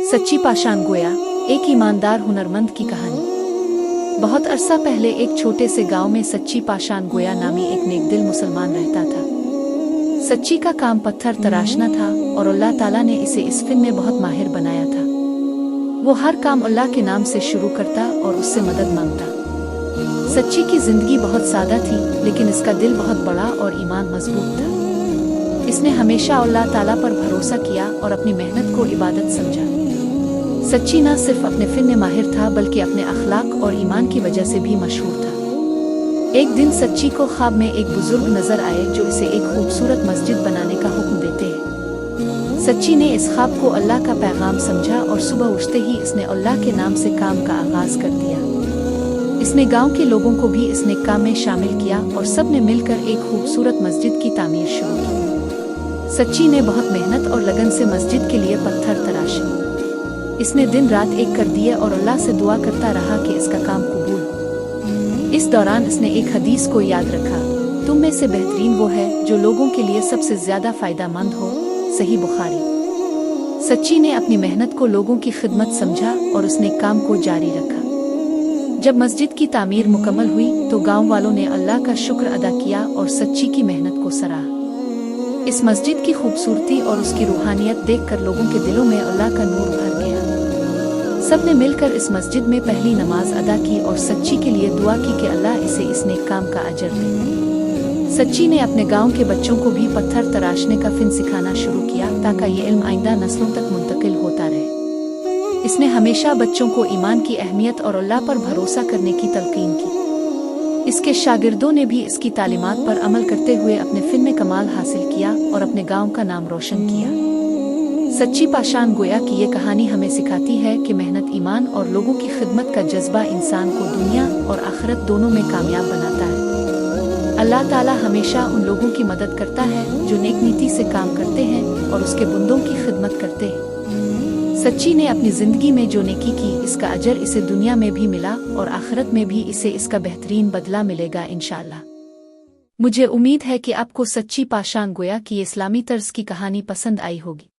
सच्ची पाषाण गोया, एक ईमानदार हुनरमंद की कहानी। बहुत अरसा पहले एक छोटे से गांव में सच्ची पाषाण गोया नामी एक नेकदिल मुसलमान रहता था। सच्ची का काम पत्थर तराशना था और अल्लाह ताला ने इसे इस फिन में बहुत माहिर बनाया था। वो हर काम अल्लाह के नाम से शुरू करता और उससे मदद मांगता। सच्ची की जिंदगी बहुत सादा थी, लेकिन इसका दिल बहुत बड़ा और ईमान मजबूत था। इसने हमेशा अल्लाह ताला पर भरोसा किया और अपनी मेहनत को इबादत समझा। सच्ची न सिर्फ अपने फिन में माहिर था, बल्कि अपने अखलाक और ईमान की वजह से भी मशहूर था। एक दिन सच्ची को ख्वाब में एक बुजुर्ग नजर आए जो इसे एक खूबसूरत मस्जिद बनाने का हुक्म देते हैं। सच्ची ने इस ख्वाब को अल्लाह का पैगाम समझा और सुबह उठते ही इसने अल्लाह के नाम से काम का आगाज कर दिया। इसने गांव के लोगों को भी इस नेक काम में शामिल किया और सब ने मिलकर एक खूबसूरत मस्जिद की तामीर शुरू की। सच्ची ने बहुत मेहनत और लगन से मस्जिद के लिए पत्थर तराशे। इसने दिन रात एक कर दिए और अल्लाह से दुआ करता रहा कि इसका काम कबूल हो। इस दौरान इसने एक हदीस को याद रखा, तुम में से बेहतरीन वो है जो लोगों के लिए सबसे ज्यादा फायदेमंद हो। सही बुखारी। सच्ची ने अपनी मेहनत को लोगों की खिदमत समझा और उसने काम को जारी रखा। जब मस्जिद की तामीर मुकम्मल हुई तो गांव वालों ने अल्लाह का शुक्र अदा किया और सच्ची की मेहनत को सराहा। इस मस्जिद की खूबसूरती और उसकी रूहानियत देखकर लोगों के दिलों में अल्लाह का नूर भर गया। सब ने मिलकर इस मस्जिद में पहली नमाज अदा की और सच्ची के लिए दुआ की कि अल्लाह इसे इस नेक काम का अजर दे। सच्ची ने अपने गांव के बच्चों को भी पत्थर तराशने का फिन सिखाना शुरू किया ताकि ये इल्म आइंदा नस्लों तक मुंतकिल होता रहे। इसने हमेशा बच्चों को ईमान की अहमियत और अल्लाह पर भरोसा करने की तलकीन की। इसके शागिर्दों ने भी इसकी तालीमात पर अमल करते हुए अपने फिन में कमाल हासिल किया और अपने गांव का नाम रोशन किया। सच्ची पाषाण गोया की ये कहानी हमें सिखाती है कि मेहनत, ईमान और लोगों की खिदमत का जज्बा इंसान को दुनिया और आखिरत दोनों में कामयाब बनाता है। अल्लाह ताला हमेशा उन लोगों की मदद करता है जो नेक नीति से काम करते हैं और उसके बंदों की खिदमत करते हैं। सच्ची ने अपनी जिंदगी में जो नेकी की, इसका अजर इसे दुनिया में भी मिला और आखिरत में भी इसे इसका बेहतरीन बदला मिलेगा इंशाअल्लाह। मुझे उम्मीद है कि आपको सच्ची पाषाण गोया की इस्लामी तर्ज की कहानी पसंद आई होगी।